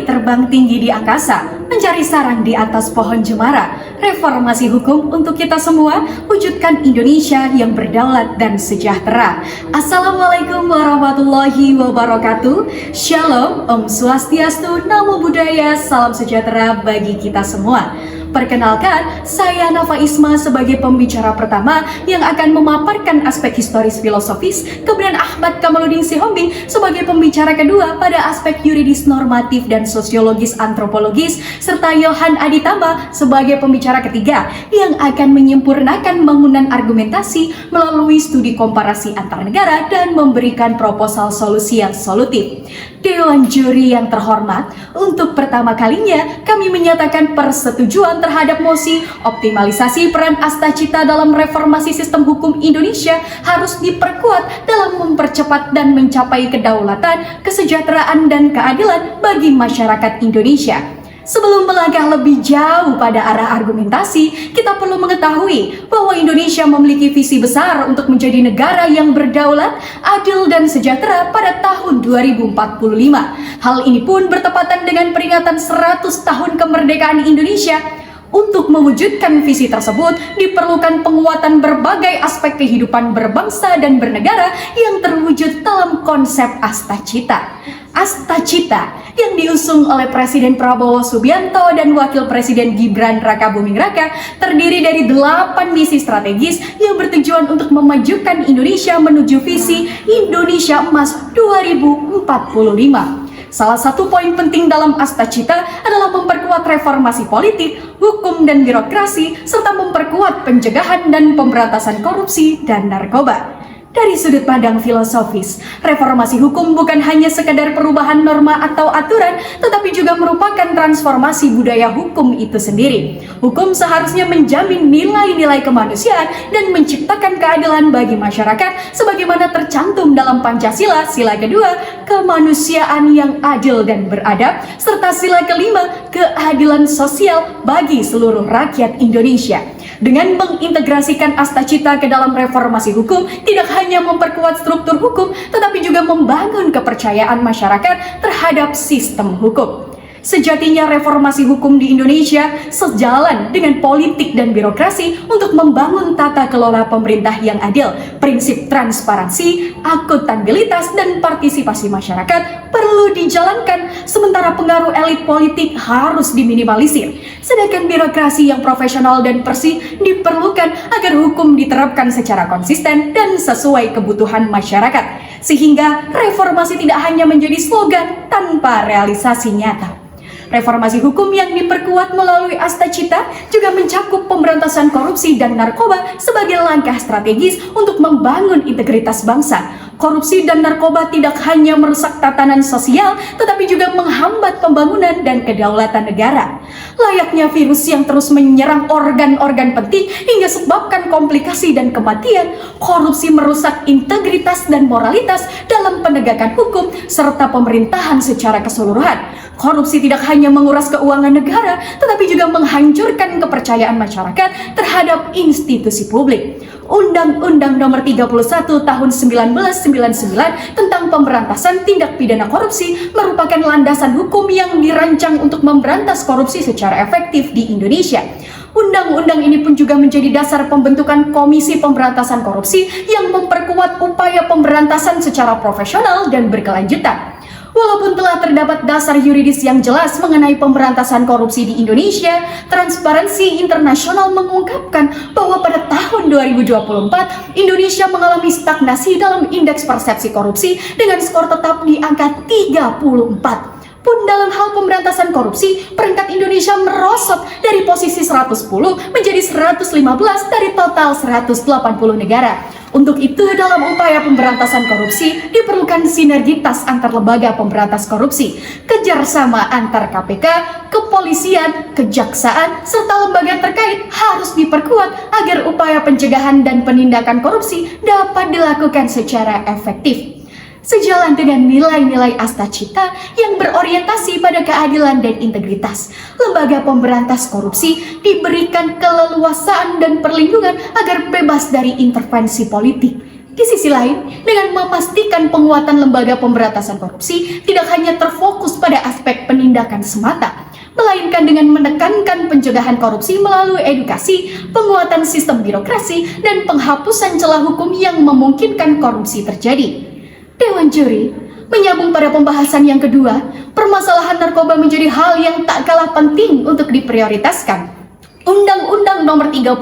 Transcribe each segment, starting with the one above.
terbang tinggi di angkasa, mencari sarang di atas pohon cemara. Reformasi hukum untuk kita semua, wujudkan Indonesia yang berdaulat dan sejahtera. Assalamualaikum warahmatullahi wabarakatuh. Shalom, Om Swastiastu, Namo Buddhaya, salam sejahtera bagi kita semua. Perkenalkan, saya Nafa Isma sebagai pembicara pertama yang akan memaparkan aspek historis filosofis, kemudian Ahmad Kamaluddin Sihombing sebagai pembicara kedua pada aspek yuridis normatif dan sosiologis antropologis, serta Yohan Aditama sebagai pembicara ketiga yang akan menyempurnakan bangunan argumentasi melalui studi komparasi antar negara dan memberikan proposal solusi yang solutif. Dewan juri yang terhormat, untuk pertama kalinya kami menyatakan persetujuan terhadap mosi optimalisasi peran Astacita dalam reformasi sistem hukum Indonesia harus diperkuat dalam mempercepat dan mencapai kedaulatan, kesejahteraan, dan keadilan bagi masyarakat Indonesia. Sebelum melangkah lebih jauh pada arah argumentasi, kita perlu mengetahui bahwa Indonesia memiliki visi besar untuk menjadi negara yang berdaulat, adil, dan sejahtera pada tahun 2045. Hal ini pun bertepatan dengan peringatan 100 tahun kemerdekaan Indonesia. Untuk mewujudkan visi tersebut, diperlukan penguatan berbagai aspek kehidupan berbangsa dan bernegara yang terwujud dalam konsep Astacita. Astacita yang diusung oleh Presiden Prabowo Subianto dan Wakil Presiden Gibran Rakabuming Raka terdiri dari 8 misi strategis yang bertujuan untuk memajukan Indonesia menuju visi Indonesia Emas 2045. Salah satu poin penting dalam Astacita adalah memperkuat reformasi politik, hukum, dan birokrasi, serta memperkuat pencegahan dan pemberantasan korupsi dan narkoba. Dari sudut pandang filosofis, reformasi hukum bukan hanya sekedar perubahan norma atau aturan, tetapi juga merupakan transformasi budaya hukum itu sendiri. Hukum seharusnya menjamin nilai-nilai kemanusiaan dan menciptakan keadilan bagi masyarakat sebagaimana tercantum dalam Pancasila, sila kedua, kemanusiaan yang adil dan beradab, serta sila kelima, keadilan sosial bagi seluruh rakyat Indonesia. Dengan mengintegrasikan Astacita ke dalam reformasi hukum, tidak hanya memperkuat struktur hukum, tetapi juga membangun kepercayaan masyarakat terhadap sistem hukum. Sejatinya reformasi hukum di Indonesia sejalan dengan politik dan birokrasi untuk membangun tata kelola pemerintah yang adil. Prinsip transparansi, akuntabilitas, dan partisipasi masyarakat perlu dijalankan, sementara pengaruh elit politik harus diminimalisir. Sedangkan birokrasi yang profesional dan bersih diperlukan agar hukum diterapkan secara konsisten dan sesuai kebutuhan masyarakat. Sehingga reformasi tidak hanya menjadi slogan tanpa realisasi nyata. Reformasi hukum yang diperkuat melalui Astacita juga mencakup pemberantasan korupsi dan narkoba sebagai langkah strategis untuk membangun integritas bangsa. Korupsi dan narkoba tidak hanya merusak tatanan sosial, tetapi juga menghambat pembangunan dan kedaulatan negara. Layaknya virus yang terus menyerang organ-organ penting hingga sebabkan komplikasi dan kematian, korupsi merusak integritas dan moralitas dalam penegakan hukum serta pemerintahan secara keseluruhan. Korupsi tidak hanya menguras keuangan negara, tetapi juga menghancurkan kepercayaan masyarakat terhadap institusi publik. Undang-Undang Nomor 31 Tahun 1999 tentang pemberantasan tindak pidana korupsi merupakan landasan hukum yang dirancang untuk memberantas korupsi secara efektif di Indonesia. Undang-undang ini pun juga menjadi dasar pembentukan Komisi Pemberantasan Korupsi yang memperkuat upaya pemberantasan secara profesional dan berkelanjutan. Walaupun telah terdapat dasar yuridis yang jelas mengenai pemberantasan korupsi di Indonesia, Transparansi Internasional mengungkapkan bahwa pada tahun 2024, Indonesia mengalami stagnasi dalam indeks persepsi korupsi dengan skor tetap di angka 34. Pun dalam hal pemberantasan korupsi, peringkat Indonesia merosot dari posisi 110 menjadi 115 dari total 180 negara. Untuk itu, dalam upaya pemberantasan korupsi, diperlukan sinergitas antar lembaga pemberantas korupsi, kerjasama antar KPK, kepolisian, kejaksaan, serta lembaga terkait harus diperkuat agar upaya pencegahan dan penindakan korupsi dapat dilakukan secara efektif. Sejalan dengan nilai-nilai Astacita yang berorientasi pada keadilan dan integritas, lembaga pemberantas korupsi diberikan keleluasaan dan perlindungan agar bebas dari intervensi politik. Di sisi lain, dengan memastikan penguatan lembaga pemberantasan korupsi tidak hanya terfokus pada aspek penindakan penindakan semata, melainkan dengan menekankan pencegahan korupsi melalui edukasi, penguatan sistem birokrasi, dan penghapusan celah hukum yang memungkinkan korupsi terjadi. Dewan Juri menyambung pada pembahasan yang kedua, permasalahan narkoba menjadi hal yang tak kalah penting untuk diprioritaskan. Undang-Undang Nomor 35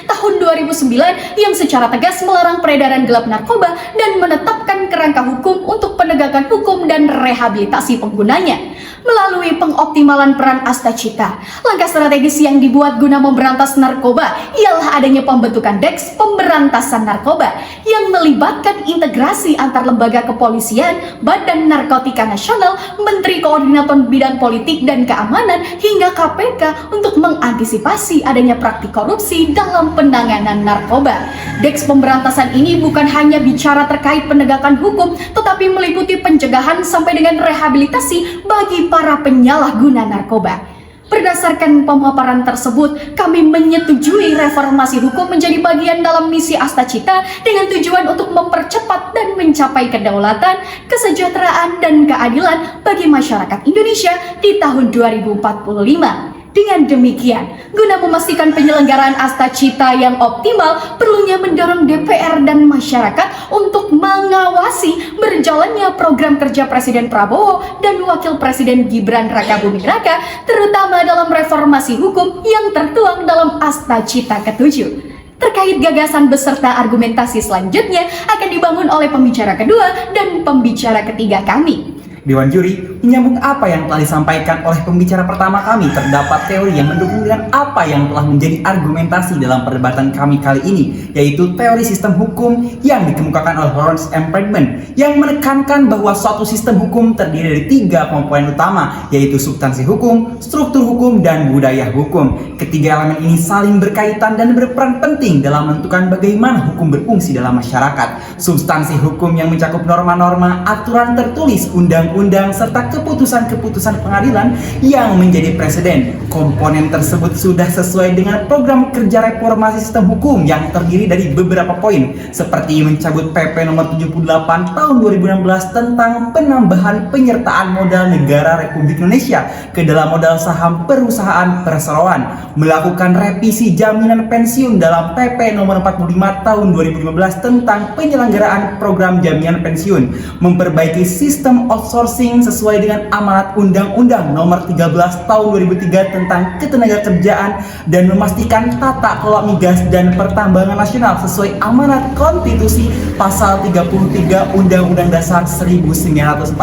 Tahun 2009 yang secara tegas melarang peredaran gelap narkoba dan menetapkan kerangka hukum untuk penegakan hukum dan rehabilitasi penggunanya. Melalui pengoptimalan peran Astacita, langkah strategis yang dibuat guna memberantas narkoba ialah adanya pembentukan Deks Pemberantasan Narkoba yang melibatkan integrasi antar lembaga kepolisian, Badan Narkotika Nasional, Menteri Koordinator Bidang Politik dan Keamanan, hingga KPK untuk mengantisipasi adanya praktik korupsi dalam penanganan narkoba. Deks Pemberantasan ini bukan hanya bicara terkait penegakan hukum, tetapi meliputi pencegahan sampai dengan rehabilitasi bagi para penyalahguna narkoba. Berdasarkan pemaparan tersebut, kami menyetujui reformasi hukum menjadi bagian dalam misi Astacita dengan tujuan untuk mempercepat dan mencapai kedaulatan, kesejahteraan, dan keadilan bagi masyarakat Indonesia di tahun 2045. Dengan demikian, guna memastikan penyelenggaraan Astacita yang optimal, perlunya mendorong DPR dan masyarakat untuk mengawasi berjalannya program kerja Presiden Prabowo dan Wakil Presiden Gibran Rakabuming-Raka, terutama dalam reformasi hukum yang tertuang dalam Astacita ke-7. Terkait gagasan beserta argumentasi selanjutnya akan dibangun oleh pembicara kedua dan pembicara ketiga kami. Dewan Juri menyambung apa yang telah disampaikan oleh pembicara pertama kami. Terdapat teori yang mendukung dengan apa yang telah menjadi argumentasi dalam perdebatan kami kali ini, yaitu teori sistem hukum yang dikemukakan oleh Lawrence M. Friedman, yang menekankan bahwa suatu sistem hukum terdiri dari 3 komponen utama, yaitu substansi hukum, struktur hukum, dan budaya hukum. Ketiga elemen ini saling berkaitan dan berperan penting dalam menentukan bagaimana hukum berfungsi dalam masyarakat. Substansi hukum yang mencakup norma-norma, aturan tertulis, undang-undang, serta keputusan-keputusan pengadilan yang menjadi preseden. Komponen tersebut sudah sesuai dengan program kerja reformasi sistem hukum yang terdiri dari beberapa poin, seperti mencabut PP nomor 78 tahun 2016 tentang penambahan penyertaan modal negara Republik Indonesia ke dalam modal saham perusahaan perseroan, melakukan revisi jaminan pensiun dalam PP nomor 45 tahun 2015 tentang penyelenggaraan program jaminan pensiun, memperbaiki sistem outsourcing sesuai dengan amanat Undang-Undang Nomor 13 Tahun 2003 tentang Ketenagakerjaan, dan memastikan tata kelola migas dan pertambangan nasional sesuai amanat konstitusi pasal 33 Undang-Undang Dasar 1945.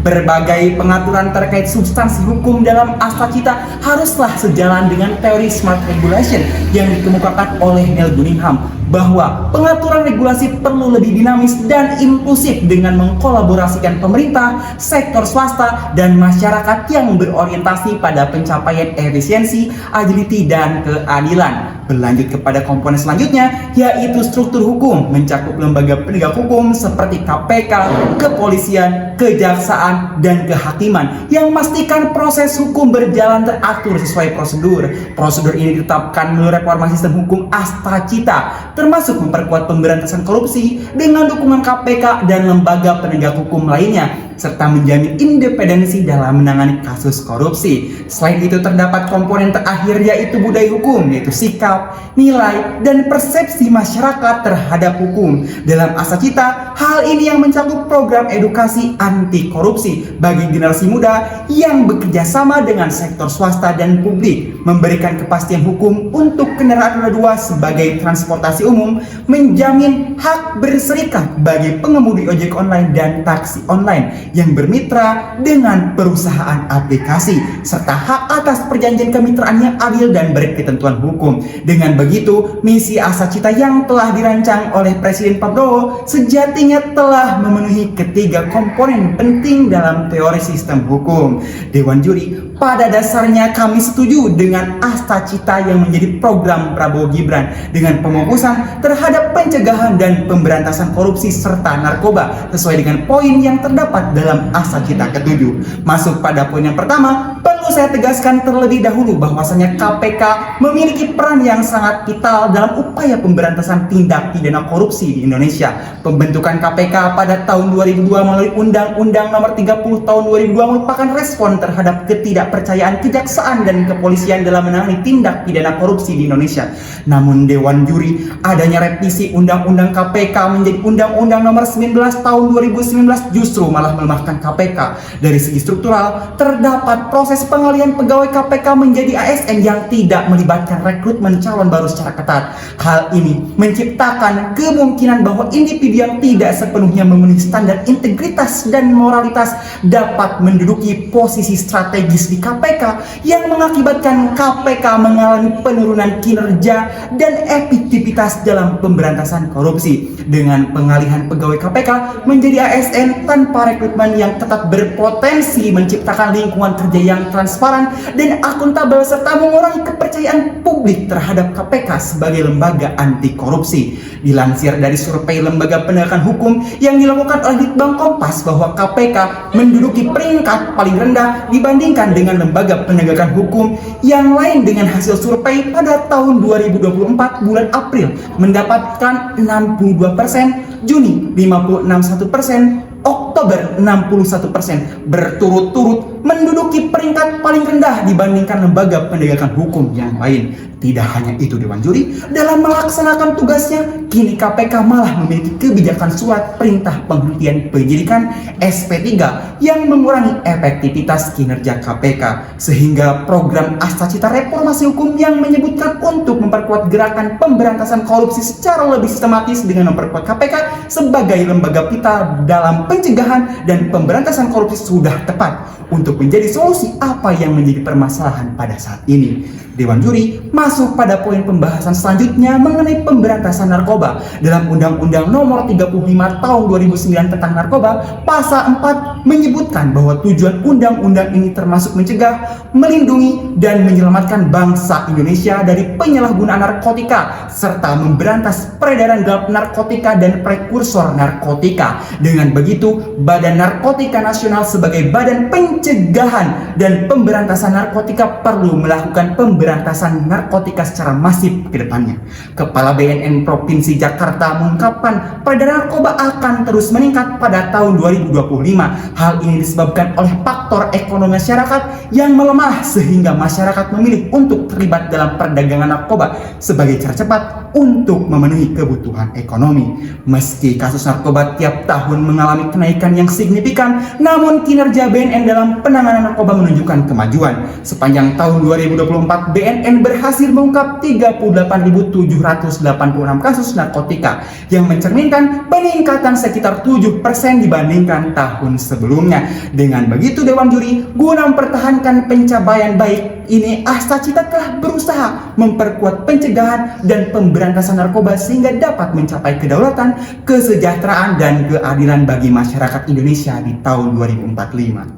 Berbagai pengaturan terkait substansi hukum dalam Astacita haruslah sejalan dengan teori smart regulation yang dikemukakan oleh Neil Cunningham, bahwa pengaturan regulasi perlu lebih dinamis dan inklusif dengan mengkolaborasikan pemerintah, sektor swasta, dan masyarakat yang berorientasi pada pencapaian efisiensi, agility, dan keadilan. Berlanjut kepada komponen selanjutnya, yaitu struktur hukum, mencakup lembaga penegak hukum seperti KPK, kepolisian, kejaksaan, dan kehakiman yang memastikan proses hukum berjalan teratur sesuai prosedur. Prosedur ini ditetapkan melalui reformasi sistem hukum Astacita, termasuk memperkuat pemberantasan korupsi dengan dukungan KPK dan lembaga penegak hukum lainnya, serta menjamin independensi dalam menangani kasus korupsi. Selain itu, terdapat komponen terakhir, yaitu budaya hukum, yaitu sikap, nilai, dan persepsi masyarakat terhadap hukum. Dalam Astacita, hal ini yang mencakup program edukasi anti korupsi bagi generasi muda yang bekerja sama dengan sektor swasta dan publik, memberikan kepastian hukum untuk kendaraan roda 2 sebagai transportasi umum, menjamin hak berserikat bagi pengemudi ojek online dan taksi online yang bermitra dengan perusahaan aplikasi, serta hak atas perjanjian kemitraan yang adil dan berketentuan hukum. Dengan begitu, misi Astacita yang telah dirancang oleh Presiden Prabowo sejatinya telah memenuhi ketiga komponen penting dalam teori sistem hukum. Dewan Juri, pada dasarnya kami setuju dengan Astacita yang menjadi program Prabowo Gibran dengan pemokusan terhadap pencegahan dan pemberantasan korupsi serta narkoba sesuai dengan poin yang terdapat dalam Asacita ke-7. Masuk pada poin yang pertama, perlu saya tegaskan terlebih dahulu bahwasanya KPK memiliki peran yang sangat vital dalam upaya pemberantasan tindak pidana korupsi di Indonesia. Pembentukan KPK pada tahun 2002 melalui Undang-Undang Nomor 30 Tahun 2002 merupakan respon terhadap ketidakpercayaan kejaksaan dan kepolisian dalam menangani tindak pidana korupsi di Indonesia. Namun Dewan Juri, adanya revisi Undang-Undang KPK menjadi Undang-Undang Nomor 19 Tahun 2019 justru malah melemahkan KPK. Dari segi struktural, terdapat proses pengalihan pegawai KPK menjadi ASN yang tidak melibatkan rekrutmen calon baru secara ketat. Hal ini menciptakan kemungkinan bahwa individu yang tidak sepenuhnya memenuhi standar integritas dan moralitas dapat menduduki posisi strategis di KPK yang mengakibatkan KPK mengalami penurunan kinerja dan efektivitas dalam pemberantasan korupsi. Dengan pengalihan pegawai KPK menjadi ASN tanpa rekrutmen yang tetap berpotensi menciptakan lingkungan kerja yang transparan dan akuntabel serta mengurangi kepercayaan publik terhadap KPK sebagai lembaga anti korupsi. Dilansir dari survei Lembaga Penegakan Hukum yang dilakukan oleh Litbang Kompas bahwa KPK menduduki peringkat paling rendah dibandingkan dengan lembaga penegakan hukum yang lain dengan hasil survei pada tahun 2024 bulan April mendapatkan 62%, Juni 56,1%, Oktober 61%, berturut-turut menduduki peringkat paling rendah dibandingkan lembaga penegakan hukum yang lain. Tidak hanya itu Dewan Juri, dalam melaksanakan tugasnya, kini KPK malah memiliki kebijakan surat perintah penghentian penyidikan SP3 yang mengurangi efektivitas kinerja KPK. Sehingga program Asacita Reformasi Hukum yang menyebutkan untuk memperkuat gerakan pemberantasan korupsi secara lebih sistematis dengan memperkuat KPK sebagai lembaga vital dalam pencegahan dan pemberantasan korupsi sudah tepat untuk menjadi solusi apa yang menjadi permasalahan pada saat ini. Dewan Juri masuk pada poin pembahasan selanjutnya mengenai pemberantasan narkoba. Dalam Undang-Undang Nomor 35 Tahun 2009 tentang narkoba, pasal 4 menyebutkan bahwa tujuan undang-undang ini termasuk mencegah, melindungi, dan menyelamatkan bangsa Indonesia dari penyalahgunaan narkotika serta memberantas peredaran gelap narkotika dan prekursor narkotika. Dengan begitu, Badan Narkotika Nasional sebagai badan pencegahan dan pemberantasan narkotika perlu melakukan pemberantasan narkotika secara masif ke depannya. Kepala BNN Provinsi Jakarta mengungkapkan peredaran narkoba akan terus meningkat pada tahun 2025. Hal ini disebabkan oleh faktor ekonomi masyarakat yang melemah sehingga masyarakat memilih untuk terlibat dalam perdagangan narkoba sebagai cara cepat untuk memenuhi kebutuhan ekonomi. Meski kasus narkoba tiap tahun mengalami kenaikan yang signifikan, namun kinerja BNN dalam penanganan narkoba menunjukkan kemajuan. Sepanjang tahun 2024, BNN berhasil mengungkap 38.786 kasus narkotika yang mencerminkan peningkatan sekitar 7% dibandingkan tahun sebelumnya. Dengan begitu Dewan Juri, guna mempertahankan pencapaian baik ini, Asacita telah berusaha memperkuat pencegahan dan pemberantasan narkoba sehingga dapat mencapai kedaulatan, kesejahteraan, dan keadilan bagi masyarakat Indonesia di tahun 2045.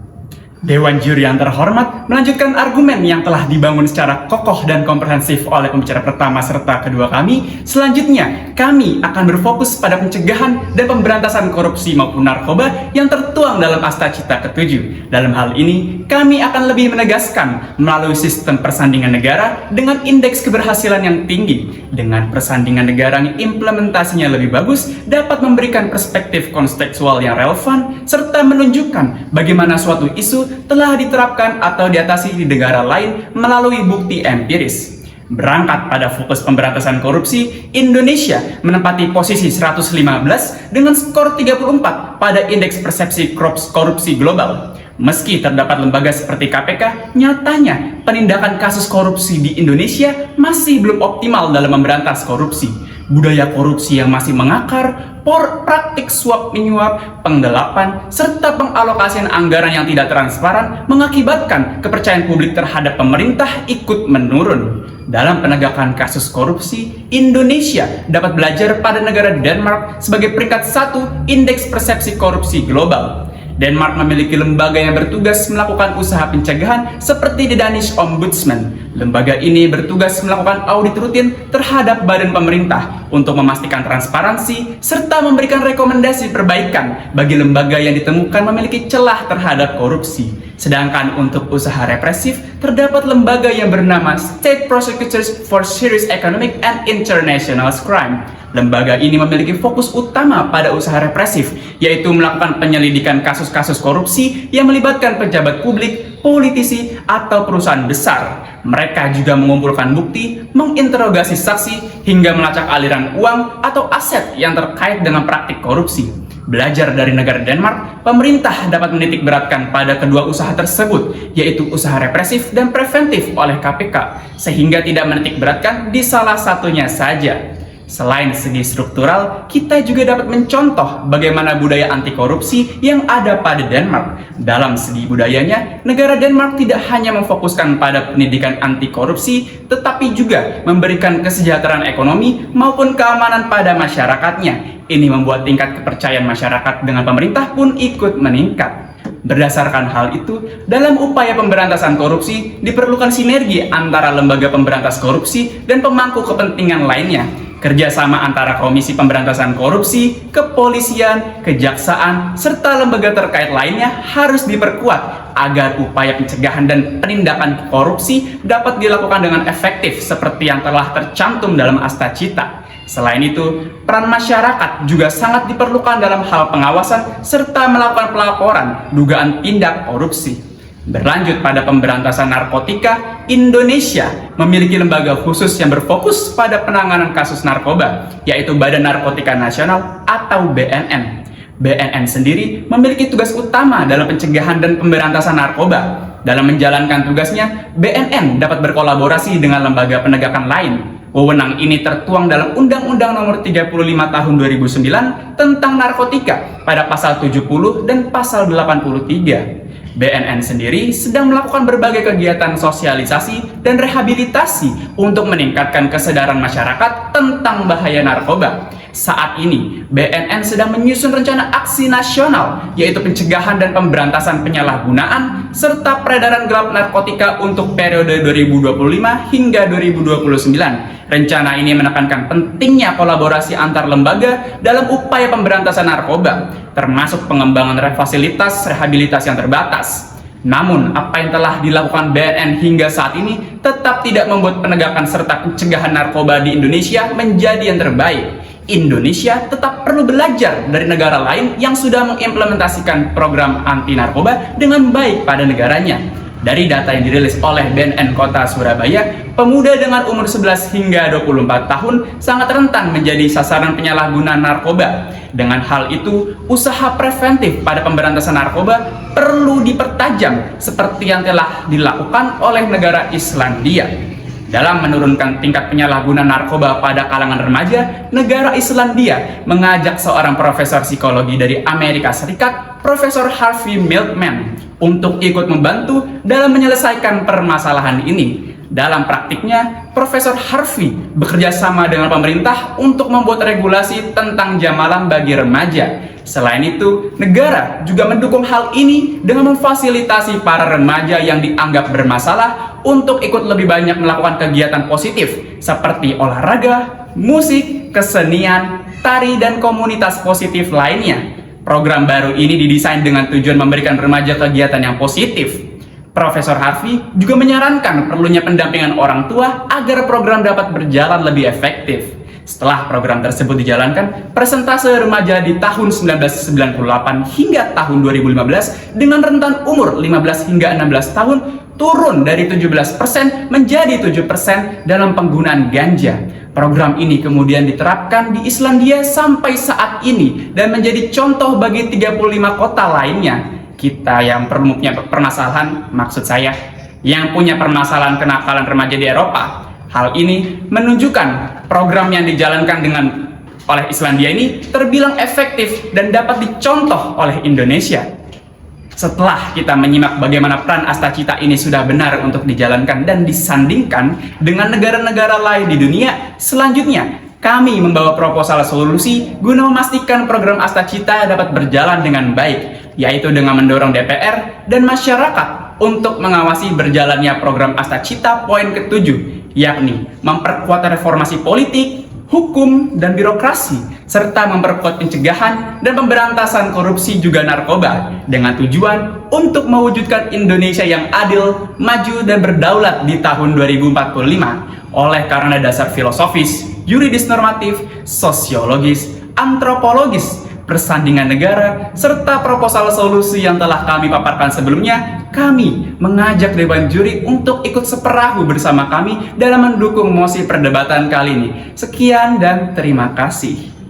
Dewan Juri yang terhormat melanjutkan argumen yang telah dibangun secara kokoh dan komprehensif oleh pembicara pertama serta kedua kami. Selanjutnya, kami akan berfokus pada pencegahan dan pemberantasan korupsi maupun narkoba yang tertuang dalam Asacita ke-7. Dalam hal ini, kami akan lebih menegaskan melalui sistem persandingan negara dengan indeks keberhasilan yang tinggi. Dengan persandingan negara yang implementasinya lebih bagus, dapat memberikan perspektif kontekstual yang relevan, serta menunjukkan bagaimana suatu isu telah diterapkan atau diatasi di negara lain melalui bukti empiris. Berangkat pada fokus pemberantasan korupsi, Indonesia menempati posisi 115 dengan skor 34 pada indeks persepsi korupsi global. Meski terdapat lembaga seperti KPK, nyatanya penindakan kasus korupsi di Indonesia masih belum optimal dalam memberantas korupsi. Budaya korupsi yang masih mengakar, praktik suap menyuap, penggelapan, serta pengalokasian anggaran yang tidak transparan mengakibatkan kepercayaan publik terhadap pemerintah ikut menurun. Dalam penegakan kasus korupsi, Indonesia dapat belajar pada negara Denmark sebagai peringkat 1 indeks persepsi korupsi global. Denmark memiliki lembaga yang bertugas melakukan usaha pencegahan seperti The Danish Ombudsman. Lembaga ini bertugas melakukan audit rutin terhadap badan pemerintah untuk memastikan transparansi serta memberikan rekomendasi perbaikan bagi lembaga yang ditemukan memiliki celah terhadap korupsi. Sedangkan untuk usaha represif, terdapat lembaga yang bernama State Prosecutors for Serious Economic and International Crime. Lembaga ini memiliki fokus utama pada usaha represif, yaitu melakukan penyelidikan kasus-kasus korupsi yang melibatkan pejabat publik, politisi, atau perusahaan besar. Mereka juga mengumpulkan bukti, menginterogasi saksi, hingga melacak aliran uang atau aset yang terkait dengan praktik korupsi. Belajar dari negara Denmark, pemerintah dapat menitik beratkan pada kedua usaha tersebut, yaitu usaha represif dan preventif oleh KPK, sehingga tidak menitik beratkan di salah satunya saja. Selain segi struktural, kita juga dapat mencontoh bagaimana budaya anti korupsi yang ada pada Denmark. Dalam segi budayanya, negara Denmark tidak hanya memfokuskan pada pendidikan anti korupsi, tetapi juga memberikan kesejahteraan ekonomi maupun keamanan pada masyarakatnya. Ini membuat tingkat kepercayaan masyarakat dengan pemerintah pun ikut meningkat. Berdasarkan hal itu, dalam upaya pemberantasan korupsi, diperlukan sinergi antara lembaga pemberantas korupsi dan pemangku kepentingan lainnya. Kerjasama antara Komisi Pemberantasan Korupsi, Kepolisian, Kejaksaan, serta lembaga terkait lainnya harus diperkuat agar upaya pencegahan dan penindakan korupsi dapat dilakukan dengan efektif seperti yang telah tercantum dalam Astacita. Selain itu, peran masyarakat juga sangat diperlukan dalam hal pengawasan serta melakukan pelaporan dugaan tindak korupsi. Berlanjut pada pemberantasan narkotika, Indonesia memiliki lembaga khusus yang berfokus pada penanganan kasus narkoba, yaitu Badan Narkotika Nasional atau BNN. BNN sendiri memiliki tugas utama dalam pencegahan dan pemberantasan narkoba. Dalam menjalankan tugasnya, BNN dapat berkolaborasi dengan lembaga penegakan lain. Wewenang ini tertuang dalam Undang-Undang Nomor 35 Tahun 2009 tentang narkotika pada pasal 70 dan pasal 83. BNN sendiri sedang melakukan berbagai kegiatan sosialisasi dan rehabilitasi untuk meningkatkan kesadaran masyarakat tentang bahaya narkoba. Saat ini, BNN sedang menyusun rencana aksi nasional, yaitu pencegahan dan pemberantasan penyalahgunaan serta peredaran gelap narkotika untuk periode 2025 hingga 2029. Rencana ini menekankan pentingnya kolaborasi antar lembaga dalam upaya pemberantasan narkoba, termasuk pengembangan fasilitas rehabilitasi yang terbatas. Namun, apa yang telah dilakukan BNN hingga saat ini tetap tidak membuat penegakan serta pencegahan narkoba di Indonesia menjadi yang terbaik. Indonesia tetap perlu belajar dari negara lain yang sudah mengimplementasikan program anti narkoba dengan baik pada negaranya. Dari data yang dirilis oleh BNN Kota Surabaya, pemuda dengan umur 11 hingga 24 tahun sangat rentan menjadi sasaran penyalahgunaan narkoba. Dengan hal itu, usaha preventif pada pemberantasan narkoba perlu dipertajam seperti yang telah dilakukan oleh negara Islandia. Dalam menurunkan tingkat penyalahgunaan narkoba pada kalangan remaja, negara Islandia mengajak seorang profesor psikologi dari Amerika Serikat, Profesor Harvey Milkman, untuk ikut membantu dalam menyelesaikan permasalahan ini. Dalam praktiknya, Profesor Harvey bekerja sama dengan pemerintah untuk membuat regulasi tentang jam malam bagi remaja. Selain itu, negara juga mendukung hal ini dengan memfasilitasi para remaja yang dianggap bermasalah untuk ikut lebih banyak melakukan kegiatan positif seperti olahraga, musik, kesenian, tari, dan komunitas positif lainnya. Program baru ini didesain dengan tujuan memberikan remaja kegiatan yang positif. Profesor Harvey juga menyarankan perlunya pendampingan orang tua agar program dapat berjalan lebih efektif. Setelah program tersebut dijalankan, persentase remaja di tahun 1998 hingga tahun 2015 dengan rentan umur 15 hingga 16 tahun turun dari 17% menjadi 7% dalam penggunaan ganja. Program ini kemudian diterapkan di Islandia sampai saat ini dan menjadi contoh bagi 35 kota lainnya. Kita yang punya permasalahan, maksud saya, yang punya permasalahan kenakalan remaja di Eropa. Hal ini menunjukkan program yang dijalankan oleh Islandia ini terbilang efektif dan dapat dicontoh oleh Indonesia. Setelah kita menyimak bagaimana peran Astacita ini sudah benar untuk dijalankan dan disandingkan dengan negara-negara lain di dunia, selanjutnya kami membawa proposal solusi guna memastikan program Astacita dapat berjalan dengan baik. yaitu dengan mendorong DPR dan masyarakat untuk mengawasi berjalannya program Astacita poin ke-7, yakni memperkuat reformasi politik, hukum, dan birokrasi, serta memperkuat pencegahan dan pemberantasan korupsi juga narkoba, dengan tujuan untuk mewujudkan Indonesia yang adil, maju, dan berdaulat di tahun 2045, oleh karena dasar filosofis, yuridis normatif, sosiologis, antropologis, persandingan negara, serta proposal solusi yang telah kami paparkan sebelumnya. Kami mengajak Dewan Juri untuk ikut seperahu bersama kami dalam mendukung mosi perdebatan kali ini. Sekian dan terima kasih.